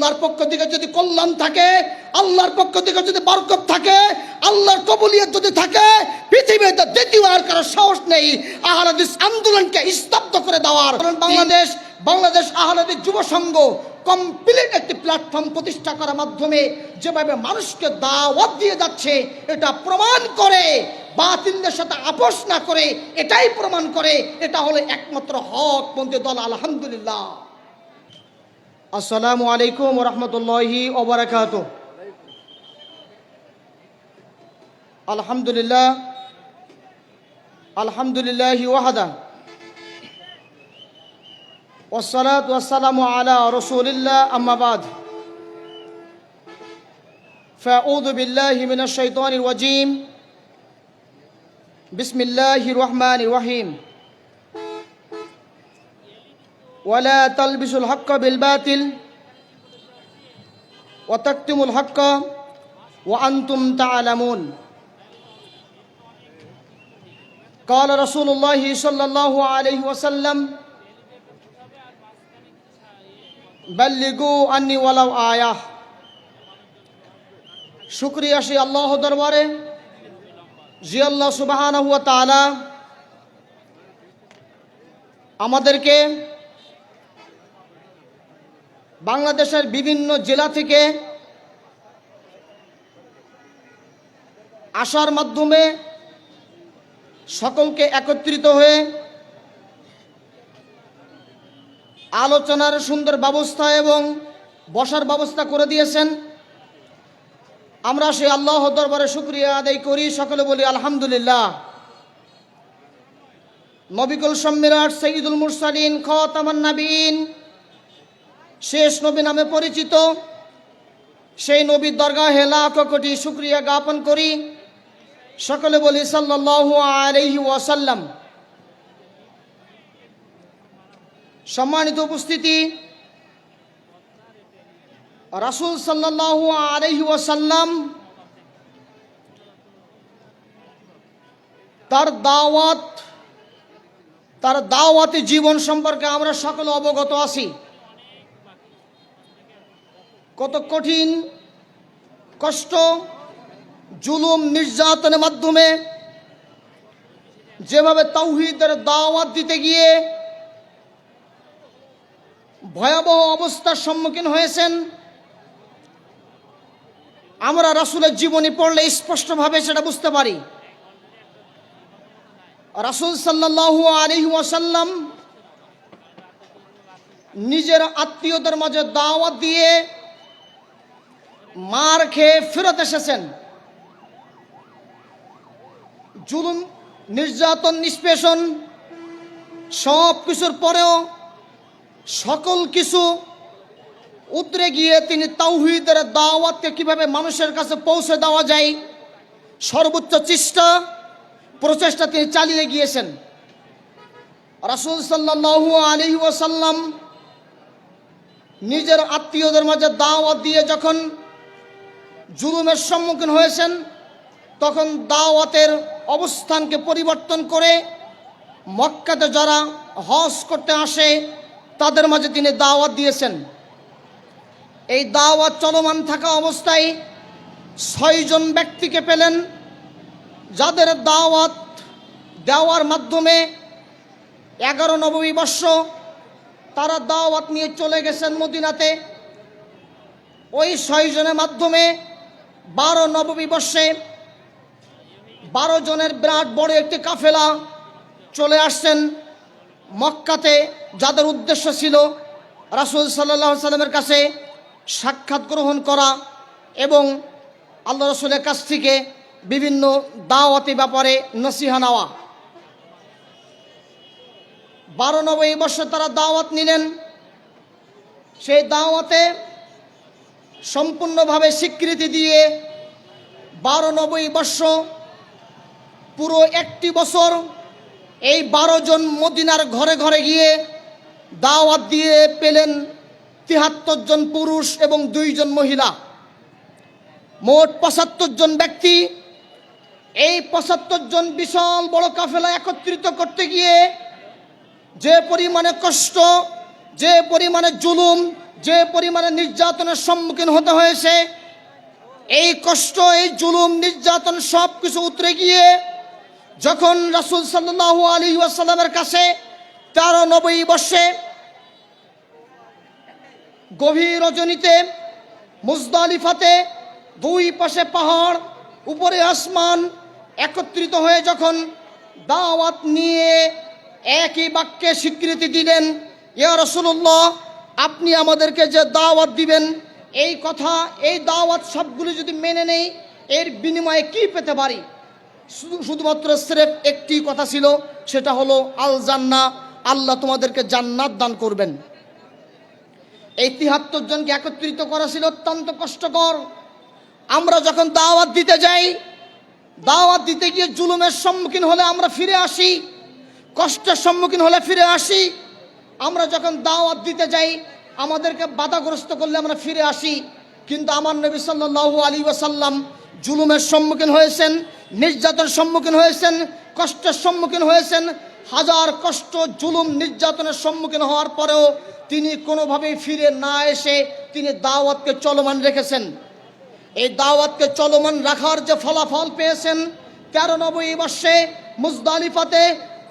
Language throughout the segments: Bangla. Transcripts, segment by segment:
আল্লাহর পক্ষ থেকে যদি কল্যাণ থাকে, আল্লাহর পক্ষ থেকে যদি বরকত থাকে, আল্লাহর কবুলিয়ত যদি থাকে, পৃথিবীতে দ্বিতীয় আর কারো সাহস নেই আহলে হাদিস আন্দোলনকে স্তব্ধ করে দেওয়ার। বাংলাদেশ আহলে হাদিস যুব সংঘ কমপ্লিট একটি প্ল্যাটফর্ম প্রতিষ্ঠা করার মাধ্যমে যেভাবে মানুষকে দাওয়াত দিয়ে যাচ্ছে, এটা প্রমাণ করে, বাতিলদের সাথে আপোষ না করে এটাই প্রমাণ করে এটা হলো একমাত্র হকপন্থী দল। আলহামদুলিল্লাহ। আসসালামু আলাইকুম ওয়া রাহমাতুল্লাহি ওয়া বারাকাতুহু। আলহামদুলিল্লাহি ওয়াহদা ওয়াসসালাতু ওয়াসসালামু আলা রাসূলিল্লাহ, আম্মা বাদ। ফাআউযু বিল্লাহি মিনাশ শাইতানির রাজীম। বিসমিল্লাহির রহমানির রহিম। ওয়ালা তালবিসুল হক্কা বিল বাতিল ওয়া তাকতুমুল হক্কা ওয়া আনতুম তা'লামুন। قال رسول الله صلى الله عليه وسلم بلغوا عني ولو آية। শুকরিয়া সেই আল্লাহ দরবারে যে আল্লাহ সুবহানাহু ওয়া তাআলা আমাদেরকে বাংলাদেশের বিভিন্ন জেলা থেকে আসার মাধ্যমে সকলকে একত্রিত হয়ে আলোচনার সুন্দর ব্যবস্থা এবং বসার ব্যবস্থা করে দিয়েছেন। আমরা সেই আল্লাহ দরবারে শুকরিয়া আদায় করি, সকলে বলি আলহামদুলিল্লাহ। নবিকুল সম্মিরাট সৈয়দুল মুরসালিন খাতামান নবীন, শেষ নবী নামে পরিচিত সেই নবীর দরগাহে লাখ কোটি শুকরিয়া জ্ঞাপন করি, সকলে বলি সাল্লাল্লাহু আলাইহি ওয়াসাল্লাম। সম্মানিত উপস্থিতি, রাসূল সাল্লাল্লাহু আলাইহি ওয়াসাল্লাম তার দাওয়াতি জীবন সম্পর্কে আমরা সকলে অবগত আছি। কত কঠিন কষ্ট, জুলুম, নির্যাতনের মাধ্যমে যেভাবে তাওহীদের দাওয়াত দিতে গিয়ে ভয়াবহ অবস্থার সম্মুখীন হয়েছেন, আমরা রাসূলের জীবনী পড়লে স্পষ্টভাবে সেটা বুঝতে পারি। রাসূল সাল্লাল্লাহু আলাইহি ওয়াসাল্লাম নিজের আত্মীয়দের মাঝে দাওয়াত দিয়ে মার খেয়ে ফেরত এসেছেন। জুলুম, নির্যাতন, নিষ্পেষণ সব কিছুর পরেও সকল কিছু উতরে গিয়ে তিনি তাওহীদের দাওয়াতকে কিভাবে মানুষের কাছে পৌঁছে দেওয়া যায় সর্বোচ্চ প্রচেষ্টা তিনি চালিয়ে গিয়েছেন। রাসূল সাল্লাল্লাহু আলাইহি ওয়াসাল্লাম নিজের আত্মীয়দের মাঝে দাওয়াত দিয়ে যখন জুলুমের সম্মুখীন হয়েছেন, তখন দাওয়াতের অবস্থানকে পরিবর্তন করে মক্কাতে যারা হজ করতে আসে তাদের মাঝে তিনি দাওয়াত দিয়েছেন। এই দাওয়াত চলমান থাকা অবস্থায় 6 জন ব্যক্তিকে পেলেন, যাদের দাওয়াত দেওয়ার মাধ্যমে 11 নববী বর্ষ তারা দাওয়াত নিয়ে চলে গেছেন মদিনাতে। ওই 6 জনের মাধ্যমে 12 নববী বর্ষে 12 জনের বিরাট বড় একটি কাফেলা চলে আসছেন মক্কাতে, যাদের উদ্দেশ্য ছিল রাসূল সাল্লাল্লাহু আলাইহি সাল্লামের কাছে সাক্ষাৎ গ্রহণ করা এবং আল্লাহ রাসূলের কাছ থেকে বিভিন্ন দাওয়াতি ব্যাপারে নসিহা নেওয়া। 12 নববী বর্ষে তারা দাওয়াত নিলেন। সেই দাওয়াতে সম্পূর্ণভাবে স্বীকৃতি দিয়ে 12 নববী বর্ষ পুরো একটি বছর এই 12 জন মদিনার ঘরে ঘরে গিয়ে দাওয়াত দিয়ে পেলেন 73 জন পুরুষ এবং 2 জন মহিলা, মোট 75 জন ব্যক্তি। এই 75 জন বিশাল বড় কাফেলা একত্রিত করতে গিয়ে যে পরিমাণে কষ্ট, যে পরিমাণে জুলুম, যে পরিমাণে নির্যাতনের সম্মুখীন হতে হয়েছে, এই কষ্ট, এই জুলুম, নির্যাতন সব কিছু উতরে গিয়ে যখন রাসূল সাল্লাল্লাহু আলাইহি ওয়াসাল্লামের কাছে 13 বর্ষে গভীর রজনীতে মুজদালিফাতে দুই পাশে পাহাড়, উপরে আসমান একত্রিত হয়ে যখন দাওয়াত নিয়ে একই বাক্যে স্বীকৃতি দিলেন, ইয়া রাসূলুল্লাহ, আপনি আমাদেরকে যে দাওয়াত দিবেন, এই কথা, এই দাওয়াত সবগুলো যদি মেনে নেই, এর বিনিময়ে কি পেতে পারি? শুধুমাত্র স্রেফ একটি কথা ছিল, সেটা হলো আল জান্নাহ, আল্লাহ তোমাদেরকে জান্নাত দান করবেন। এই 73 জনকে একত্রিত করা ছিল অত্যন্ত কষ্টকর। আমরা যখন দাওয়াত দিতে যাই, দাওয়াত দিতে গিয়ে জুলুমের সম্মুখীন হলে আমরা ফিরে আসি, কষ্টের সম্মুখীন হলে ফিরে আসি। আমরা যখন দাওয়াত দিতে যাই, আমাদেরকে বাধাগ্রস্ত করলে আমরা ফিরে আসি। কিন্তু আমার নবী সাল্লাল্লাহু আলাইহি ওয়াসাল্লাম জুলুমের সম্মুখীন হয়েছেন, নির্যাতনের সম্মুখীন হয়েছেন, কষ্টের সম্মুখীন হয়েছেন। হাজার কষ্ট, জুলুম, নির্যাতনের সম্মুখীন হওয়ার পরেও তিনি কোনোভাবেই ফিরে না এসে তিনি দাওয়াতকে চলমান রেখেছেন। এই দাওয়াতকে চলমান রাখার যে ফলাফল পেয়েছেন, 13 বর্ষে মুজদালিফাতে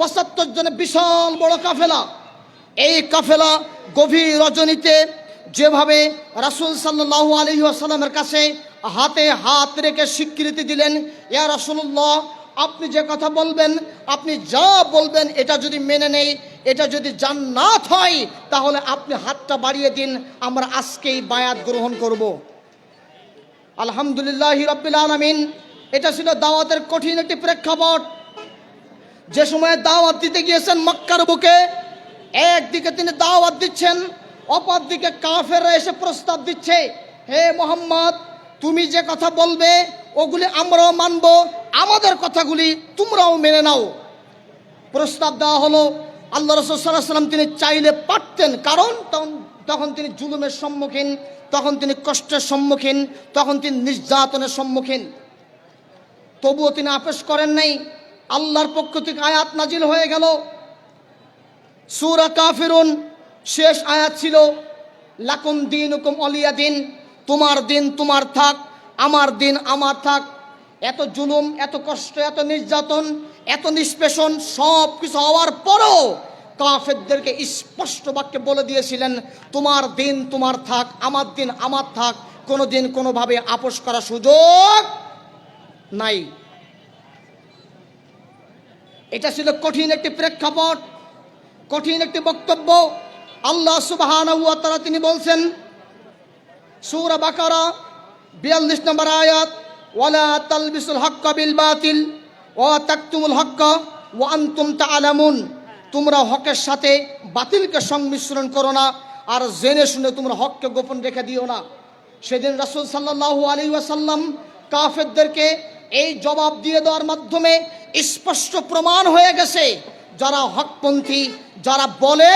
75 জনের বিশাল বড় কাফেলা, এই কাফেলা গভীর রজনীতে যেভাবে রাসূল সাল্লাল্লাহু আলাইহি ওয়াসাল্লামের কাছে হাতে হাত রেখে স্বীকৃতি দিলেন, ইয়া রাসূলুল্লাহ, আপনি যে কথা বলবেন, আপনি যা বলবেন, এটা যদি মেনে নেই, এটা যদি জান্নাত হয়, তাহলে আপনি হাতটা বাড়িয়ে দিন, আমরা আজকেই বায়াত গ্রহণ করব। আলহামদুলিল্লাহি রাব্বিল আলামিন। এটা ছিল দাওয়াতের কঠিন একটি প্রেক্ষাপট। যে সময়ে দাওয়াত দিতে গিয়েছেন মক্কার বুকে, একদিকে তিনি দাওয়াত দিচ্ছেন, অপরদিকে কাফেররা এসে প্রস্তাব দিচ্ছে, হে মুহাম্মদ, তুমি যে কথা বলবে ওগুলি আমরাও মানব, আমাদের কথাগুলি তোমরাও মেনে নাও। প্রস্তাব দেওয়া হলো। আল্লাহ রাসূল সাল্লাল্লাহু আলাইহি ওয়াসাল্লাম তিনি চাইলে পারতেন, কারণ তখন তিনি জুলুমের সম্মুখীন, তখন তিনি কষ্টের সম্মুখীন, তখন তিনি নির্যাতনের সম্মুখীন। তবুও তিনি আপোষ করেন নাই। আল্লাহর পক্ষ থেকে আয়াত নাজিল হয়ে গেল। সূরা কাফিরুন শেষ আয়াত ছিল, লাকুম দীনুকুম ওয়ালিয়া দিন, তোমার দিন তোমার থাক, আমার দিন আমার থাক। এত জুলুম, এত কষ্ট, এত নির্যাতন, এত নিষ্পেষণ সব কিছু হওয়ার পরও কাফেরদেরকে স্পষ্ট বাক্যে বলে দিয়েছিলেন, তোমার দিন তোমার থাক, আমার দিন আমার থাক, কোনো দিন কোনোভাবে আপোষ করার সুযোগ নাই। এটা ছিল কঠিন একটি প্রেক্ষাপট, কঠিন একটি বক্তব্য। আল্লাহ সুবহানাহু ওয়া তাআলা তিনি বলছেন, সূরা বাকারা 42 নম্বর আয়াত, ওয়ালা তালবিসুল হক্কা বিল বাতিল ওয়া তাকতুমুল হক্কা ওয়া আনতুম তা'লামুন, তোমরা হকের সাথে বাতিলকে সংমিশ্রণ করো না, আর জেনে শুনে তোমরা হককে গোপন রেখে দিও না। সেদিন রাসূল সাল্লাল্লাহু আলাইহি ওয়াসাল্লাম কাফেরদেরকে এই জবাব দিয়ে দেওয়ার মাধ্যমে স্পষ্ট প্রমাণ হয়ে গেছে, যারা হকপন্থী, যারা বলে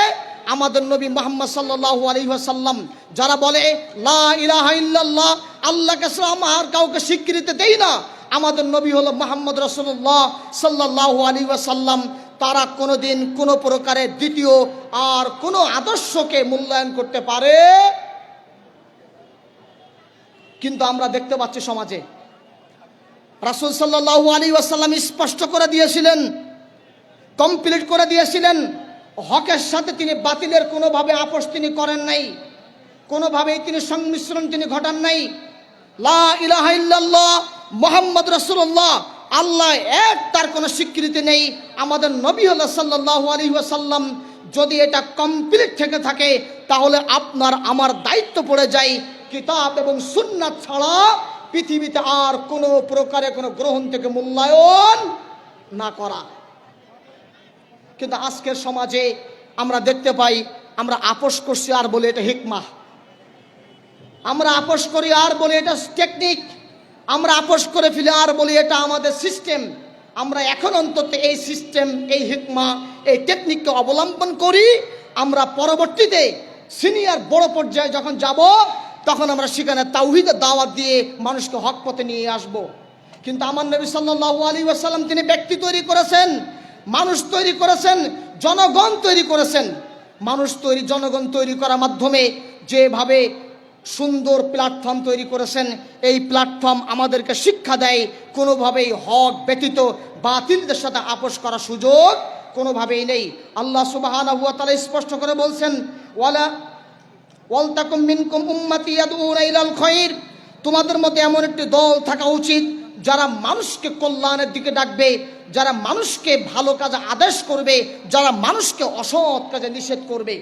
আমাদের নবী মুহাম্মদ সাল্লাল্লাহু আলাইহি ওয়াসাল্লাম, যারা বলে লা ইলাহা ইল্লাল্লাহ, আল্লাহকে ছাড়া আর কাউকে স্বীকৃতি দেই না, আমাদের নবী হলো মুহাম্মদ রাসূলুল্লাহ সাল্লাল্লাহু আলাইহি ওয়াসাল্লাম, তারা কোনোদিন কোনো প্রকারে দ্বিতীয় আর কোনো আদর্শকে মূল্যায়ন করতে পারে। কিন্তু আমরা দেখতে পাচ্ছি সমাজে রাসূল সাল্লাল্লাহু আলাইহি ওয়াসাল্লাম স্পষ্ট করে দিয়েছিলেন, কমপ্লিট করে দিয়েছিলেন, হকের সাথে তিনি বাতিলের কোনোভাবে আপোষ তিনি করেন নাই, কোনোভাবেই তিনি সংমিশ্রণ তিনি ঘটান নাই। লা ইলাহা ইল্লাল্লাহ মুহাম্মদ রাসূলুল্লাহ, আল্লাহ এক, তার কোনো স্বীকৃতি নেই। আমাদের নবী হলো সাল্লাল্লাহু আলাইহি ওয়াসাল্লাম। যদি এটা কমপ্লিট থেকে থাকে, তাহলে আপনার আমার দায়িত্ব পড়ে যায় কিতাব এবং সুন্নাত ছাড়া পৃথিবীতে আর কোনো প্রকারে কোনো গ্রহণ থেকে মূল্যায়ন না করা। কিন্তু আজকের সমাজে আমরা দেখতে পাই, আমরা আপোষ করছি আর বলে এটা হিকমাহ, আমরা আপোষ করি আর বলি এটা টেকনিক, আমরা আপোষ করে ফেলি আর বলি এটা আমাদের সিস্টেম। আমরা এখন অন্তত এই সিস্টেম, এই হিকমা, এই টেকনিককে অবলম্বন করি। আমরা পরবর্তীতে সিনিয়র বড় পর্যায়ে যখন যাব, তখন আমরা সেখানে তাওহীদের দাওয়াত দিয়ে মানুষকে হক পথে নিয়ে আসব। কিন্তু আমার নবী সাল্লাল্লাহু আলাইহি ওয়াসাল্লাম তিনি ব্যক্তি তৈরি করেছেন, মানুষ তৈরি করেছেন, জনগণ তৈরি করেছেন। মানুষ তৈরি, জনগণ তৈরি করার মাধ্যমে যেভাবে সুন্দর প্ল্যাটফর্ম তৈরি করেছেন, এই প্ল্যাটফর্ম আমাদেরকে শিক্ষা দেয় কোনোভাবেই হক ব্যতীত বাতিলদের সাথে আপোষ করার সুযোগ কোনোভাবেই নেই। আল্লাহ সুবহানাহু ওয়া তাআলা স্পষ্ট করে বলছেন, ওয়ালতাকুম মিনকুম উম্মাতি ইয়াদউনা ইলাল খায়র, তোমাদের মধ্যে এমন একটি দল থাকা উচিত যারা মানুষকে কল্যাণের দিকে ডাকবে, যারা মানুষকে ভালো কাজে আদেশ করবে, যারা মানুষকে অসৎ কাজে নিষেধ করবে।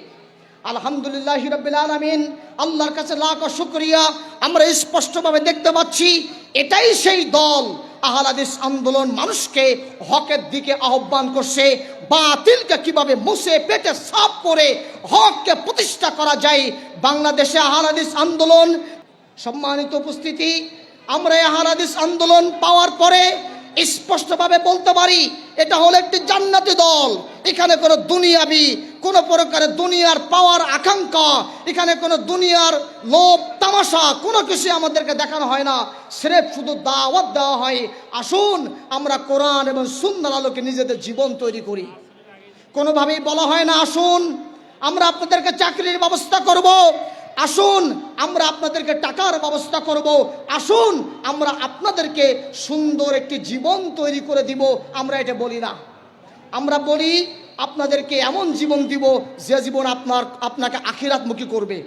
আলহামদুলিল্লাহি রাব্বিল আলামিন, আল্লাহর কাছে লাখ শুকরিয়া, আমরা স্পষ্টভাবে দেখতে পাচ্ছি এটাই সেই দল। আহলে হাদিস আন্দোলন মানুষকে হকের দিকে আহ্বান করছে, বাতিলকে কিভাবে মুছে পেটে সাফ করে হককে প্রতিষ্ঠা করা যায়। বাংলাদেশে আহলে হাদিস আন্দোলন, সম্মানিত উপস্থিতি, আমরা আহলে হাদিস আন্দোলন পাওয়ার পরে স্পষ্টভাবে বলতে পারি এটা হলো একটি জান্নাতি দল। এখানে কোনো দুনিয়াবি, কোনো প্রকারের দুনিয়ার পাওয়ার আকাঙ্ক্ষা, এখানে কোনো দুনিয়ার লোভ তামাশা কোনো কিছু আমাদেরকে দেখানো হয় না, স্রেফ শুধু দাওয়াত দেওয়া হয়, আসুন আমরা কোরআন এবং সুন্নাহর আলোকে নিজেদের জীবন তৈরি করি। কোনোভাবেই বলা হয় না আসুন আমরা আপনাদেরকে চাকরির ব্যবস্থা করব, আসুন আমরা আপনাদেরকে টাকার ব্যবস্থা করব, আসুন আমরা আপনাদেরকে সুন্দর একটি জীবন তৈরি করে দিব। আমরা এটা বলি না, আমরা বলি আপনাদেরকে এমন জীবন দিব যে জীবন আপনাকে আখিরাতমুখী করবে,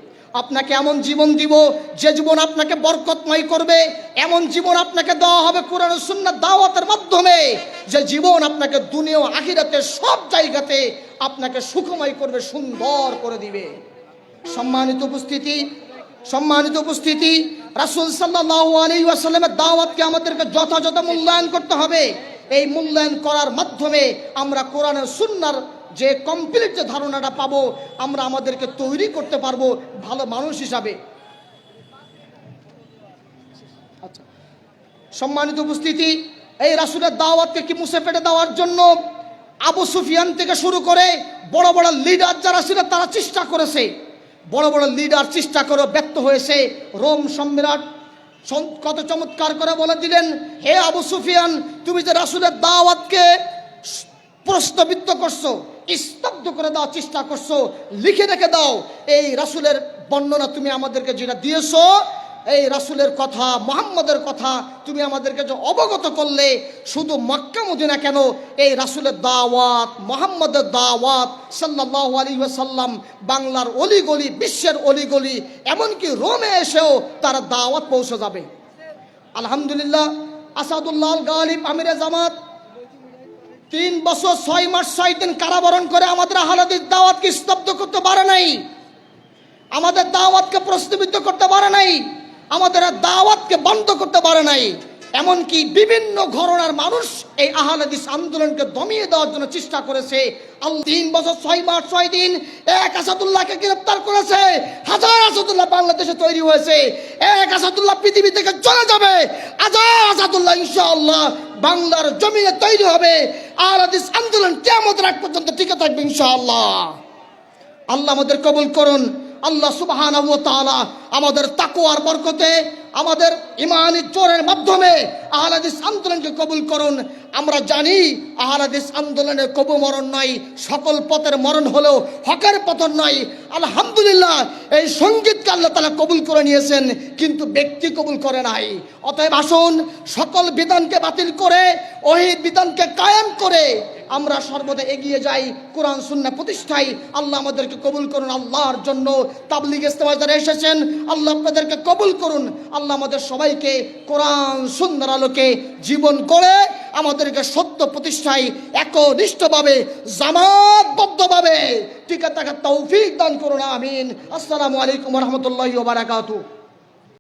আপনাকে এমন জীবন দিব যে জীবন আপনাকে বরকতময় করবে, এমন জীবন আপনাকে দেওয়া হবে কোরআন ও সুন্নাহ দাওয়াতের মাধ্যমে, যে জীবন আপনাকে দুনিয়া ও আখিরাতের সব জায়গাতে আপনাকে সুখময় করবে, সুন্দর করে দিবে। সম্মানিত উপস্থিতি, রাসূল সাল্লাল্লাহু আলাইহি ওয়াসাল্লামের দাওয়াতকে আমাদেরকে যথাযথ মূল্যায়ন করতে হবে। এই মূল্যায়ন করার মাধ্যমে আমরা কোরআন ও সুন্নাহর যে কমপ্লিট যে ধারণাটা পাবো, আমরা আমাদেরকে তৈরি করতে পারবো ভালো মানুষ হিসাবে। আচ্ছা, সম্মানিত উপস্থিতি, এই রাসূলের দাওয়াতকে কি মুছে ফেটে দেওয়ার জন্য আবু সুফিয়ান থেকে শুরু করে বড় বড় লিডার যারা ছিল তারা চেষ্টা করেছে, বড় বড় লিডার চেষ্টা করে ব্যর্থ হয়েছে। রোম সম্রাট কত চমৎকার করে বলে দিলেন, হে আবু সুফিয়ান, তুমি যে রাসূলের দাওয়াতকে প্রশ্নবিদ্ধ করছো, স্তব্ধ করে দেওয়ার চেষ্টা করছো, লিখে রেখে দাও এই রাসূলের বর্ণনা তুমি আমাদেরকে যেটা দিয়েছো, এই রাসূলের কথা, মুহাম্মদের কথা তুমি আমাদেরকে যে অবগত করলে, শুধু মক্কা মদিনা কেন, এই রাসূলের দাওয়াত, মুহাম্মদের দাওয়াত সাল্লাল্লাহু আলাইহি ওয়াসাল্লাম বাংলার অলিগলি, বিশ্বের অলিগলি, এমনকি রোমে এসেও তার দাওয়াত পৌঁছে যাবে। আলহামদুলিল্লাহ, আসাদুল্লাহ আল গালিব আমিরে জামাত 3 বছর 6 মাস 6 দিন কারাবরণ করে আমাদের আহলে হাদিস দাওয়াতকে স্তব্ধ করতে পারে নাই, আমাদের দাওয়াতকে প্রশ্নবিদ্ধ করতে পারে নাই, আমাদের দাওয়াতকে বন্ধ করতে পারে নাই। এমনকি বিভিন্ন ঘরানার মানুষ এই আহলে হাদিস আন্দোলনকে দমিয়ে দেওয়ার জন্য চেষ্টা করেছে। 3 বছর 6 মাস 6 দিন এক আসাদুল্লাহকে গ্রেফতার করেছে। হাজার আসাদুল্লাহ বাংলাদেশে তৈরি হয়েছে, এক আসাদুল্লাহ পৃথিবী থেকে চলে যাবে, হাজার আসাদুল্লাহ ইনশাআল্লাহ বাংলার জমিনে তৈরি হবে। আহলে হাদিস আন্দোলন কিয়ামতের আগ পর্যন্ত টিকে থাকবে ইনশাআল্লাহ। আল্লাহ আমাদের কবুল করুন। আল্লাহ সুবহানাহু ওয়া তাআলা আমাদের তাকওয়ার বরকতে, আমাদের ঈমানের জোরের মাধ্যমে আহলে হাদিস আন্দোলনকে কবুল করুন। আমরা জানি আহলে হাদিস আন্দোলনের কবু মরণ নয়, সকল পথের মরণ হলেও হকের পতন নয়। আলহামদুলিল্লাহ, এই সঙ্গীতকে আল্লাহ তাআলা কবুল করে নিয়েছেন, কিন্তু ব্যক্তি কবুল করে নাই। অতএব আসুন সকল বিধানকে বাতিল করে ওহীর বিধানকে কায়েম করে আমরা সর্বদা এগিয়ে যাই কোরআন সুন্নাহ প্রতিষ্ঠায়। আল্লাহ আমাদেরকে কবুল করুন। আল্লাহর জন্য তাবলীগ ইজতেমায় যারা এসেছেন, আল্লাহ আপনাদেরকে কবুল করুন। আল্লাহ আমাদের সবাইকে কোরআন সুন্নাহর আলোকে জীবন গড়ে আমাদেরকে সত্য প্রতিষ্ঠায় একনিষ্ঠভাবে, জামাতবদ্ধভাবে টিকে থাকার তৌফিক দান করুন। আমিন। আসসালামু আলাইকুম ওয়া রাহমাতুল্লাহি ওয়া বারাকাতুহু।